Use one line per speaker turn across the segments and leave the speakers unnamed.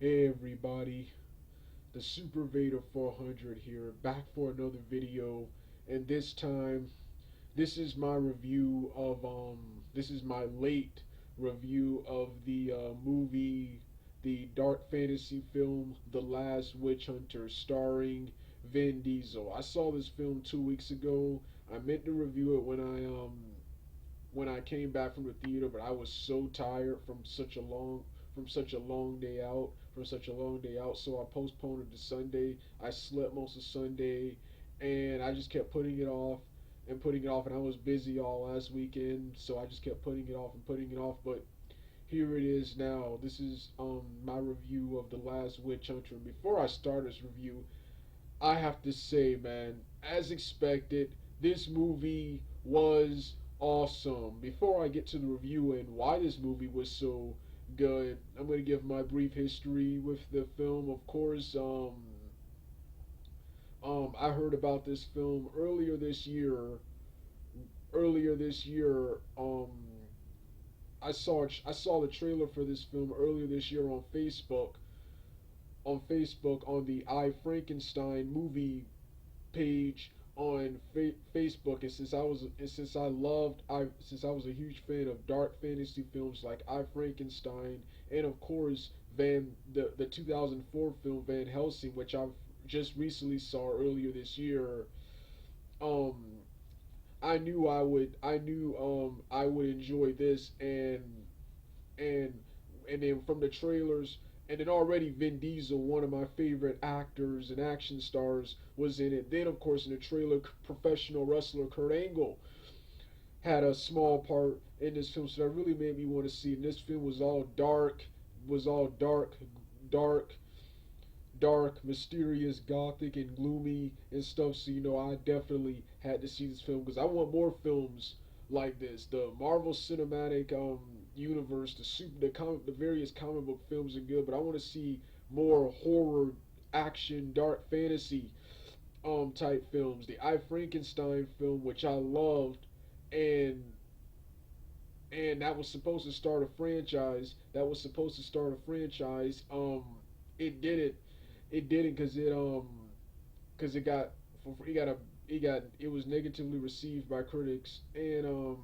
Hey everybody, the Super Vader 400 here, back for another video, and this time, this is my review of this is my late review of the movie, the dark fantasy film, The Last Witch Hunter, starring Vin Diesel. I saw this film 2 weeks ago. I meant to review it when I came back from the theater, but I was so tired from such a long day out from such a long day out. So I postponed it to Sunday. I slept most of Sunday, and I just kept putting it off and putting it off. And I was busy all last weekend, so I just kept putting it off and putting it off. But here it is now. This is my review of The Last Witch Hunter. And before I start this review, I have to say, man, as expected, this movie was awesome. Before I get to the review and why this movie was so good, I'm going to give my brief history with the film. Of course, I heard about this film earlier this year. Earlier this year, I saw the trailer for this film earlier this year on Facebook on the I Frankenstein movie page on Facebook, and since I was a huge fan of dark fantasy films like I Frankenstein, and of course the 2004 film Van Helsing, which I just recently saw earlier this year. um I would enjoy this, and and then from the trailers, and then already Vin Diesel, one of my favorite actors and action stars, was in it. Then of course in the trailer, professional wrestler Kurt Angle had a small part in this film, so that really made me want to see. And this film was all dark, dark, mysterious, gothic, and gloomy and stuff. So I definitely had to see this film because I want more films like this. The Marvel Cinematic universe, the various comic book films are good, but I want to see more horror, action, dark fantasy type films. The I Frankenstein film, which I loved, and that was supposed to start a franchise. It didn't. It didn't because it was negatively received by critics, and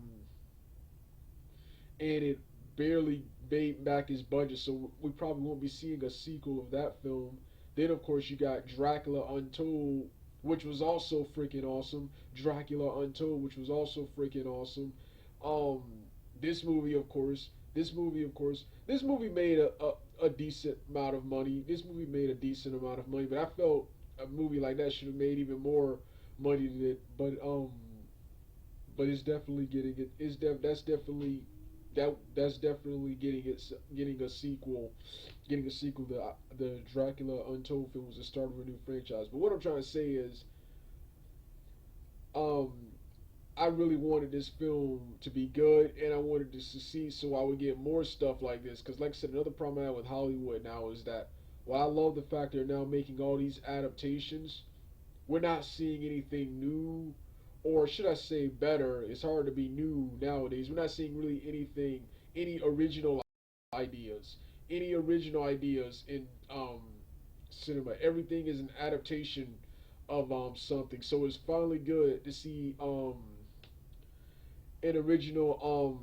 it barely made back his budget. So we probably won't be seeing a sequel of that film. Then of course you got Dracula Untold, which was also freaking awesome. Dracula Untold, which was also freaking awesome. Um, this movie made a decent amount of money. This movie made a decent amount of money, but I felt a movie like that should have made even more money than it. But it's definitely getting it. That's definitely getting a sequel. Getting a sequel. The Dracula Untold film was the start of a new franchise. But what I'm trying to say is, um, I really wanted this film to be good, and I wanted to succeed, so I would get more stuff like this. Because, like I said, another problem I have with Hollywood now is that while I love the fact they're now making all these adaptations, we're not seeing anything new, or should I say better? It's hard to be new nowadays. We're not seeing really any ideas, any original ideas in cinema. Everything is an adaptation of something. So it's finally good to see an original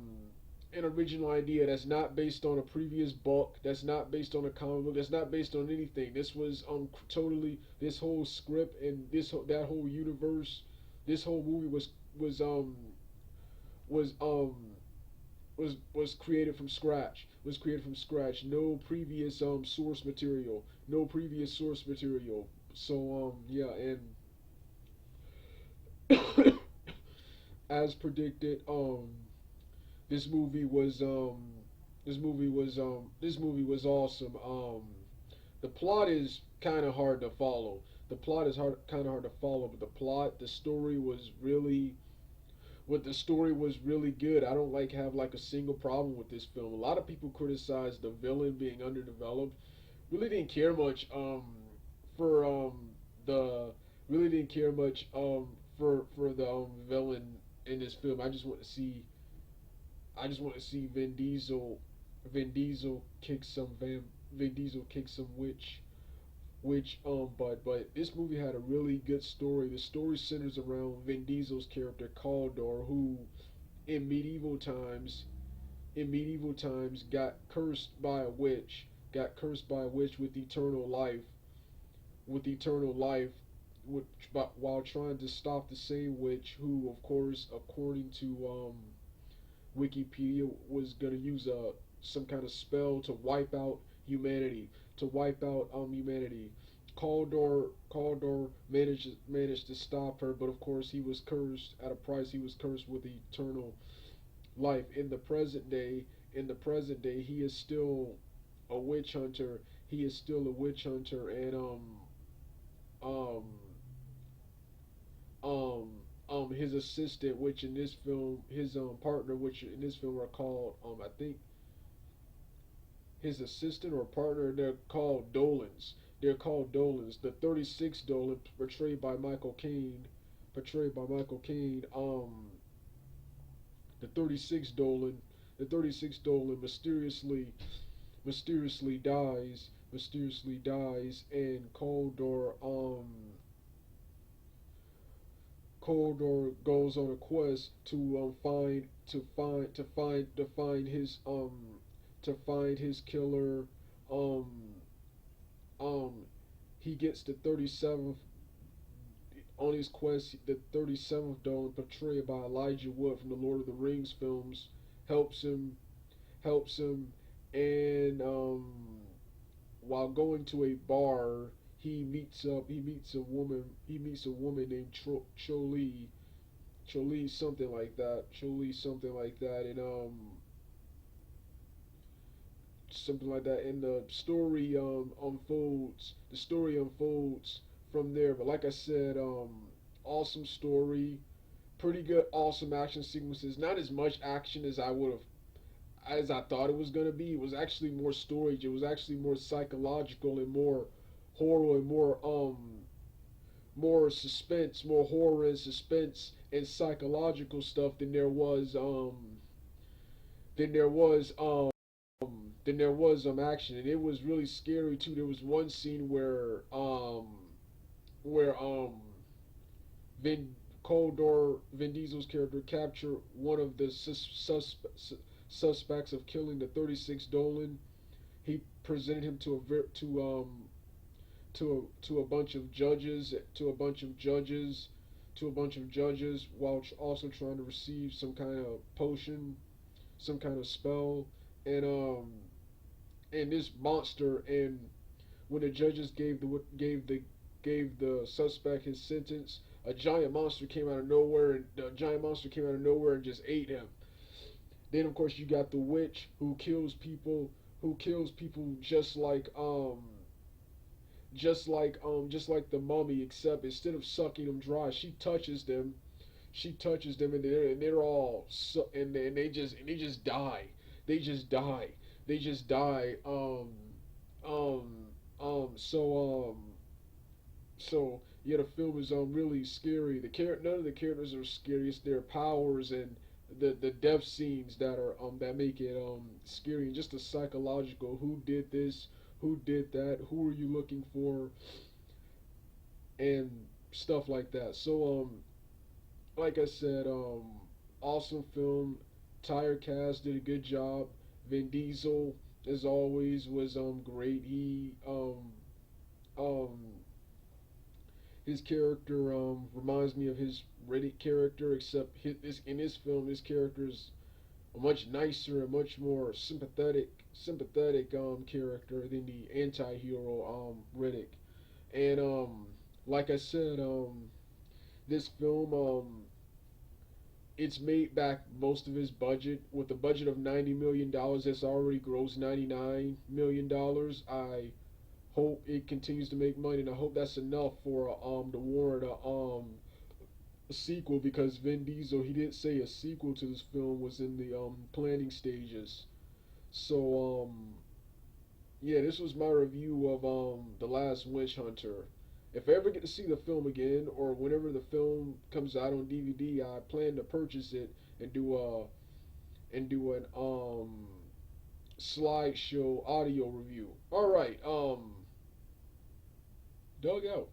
an original idea that's not based on a previous book, that's not based on a comic book, that's not based on anything. This was totally, this whole script and that whole universe, this whole movie was was created from scratch. Was created from scratch. No previous source material. No previous source material. So yeah, and as predicted, this movie was this movie was awesome. The plot is kind of hard to follow. The plot is kind of hard to follow, but the story was really, the story was really good. I don't have like a single problem with this film. A lot of people criticize the villain being underdeveloped. Really didn't care much for the really didn't care much for the villain in this film. I just want to see Vin Diesel kick some Vin Diesel kicks some but this movie had a really good story. The story centers around Vin Diesel's character Caldor, who in medieval times got cursed by a witch, with eternal life, with eternal life, which, but while trying to stop the same witch who, of course, according to Wikipedia, was gonna use a some kind of spell to wipe out humanity, humanity. Caldor managed to stop her, but of course he was cursed at a price. He was cursed with eternal life. In the present day, he is still a witch hunter. He is still a witch hunter, and um um his assistant, which in this film, his partner, which in this film are called I think his assistant or partner, they're called Dolans. They're called Dolans. The 36 Dolan, portrayed by Michael Caine. The 36 Dolan, the 36 Dolan mysteriously dies, and Coldor goes on a quest to find his killer. Um, um, he gets the 37th on his quest. The 37th Dawn, portrayed by Elijah Wood from the Lord of the Rings films, helps him. Helps him, and while going to a bar, he meets a woman named Choli something like that. Choli something like that. And something like that. And the story unfolds from there. But like I said, awesome story, pretty good, awesome action sequences. Not as much action as I thought it was gonna be. It was actually more storage. It was actually more psychological and more horror and more suspense, more horror and suspense and psychological stuff than there was action. And it was really scary too. There was one scene where Vin Vin Diesel's character captured one of the suspects of killing the 36 Dolan. He presented him to a bunch of judges, while also trying to receive some kind of potion, some kind of spell. And and this monster, and when the judges gave the suspect his sentence, a giant monster came out of nowhere, and just ate him. Then of course you got the witch who kills people, just like just like the mummy, except instead of sucking them dry, she touches them, and they're all and they just die. They just die. They just die. Um so yeah, the film is really scary. None of the characters are scary. It's their powers and the death scenes that make it scary, and just the psychological, who did this, who did that, who are you looking for, and stuff like that. So like I said, awesome film. Tire cast did a good job. Vin Diesel, as always, was great. Um his character reminds me of his Riddick character, except in his film, his character is a much nicer and much more sympathetic character than the anti-hero Riddick. And like I said, this film it's made back most of his budget. With a budget of $90 million. It's already grossed $99 million. I hope it continues to make money, and I hope that's enough for to warrant a sequel, because Vin Diesel, he did say a sequel to this film was in the planning stages. So yeah, this was my review of The Last Witch Hunter. If I ever get to see the film again, or whenever the film comes out on DVD, I plan to purchase it and do a and do slideshow audio review. Alright, Doug out.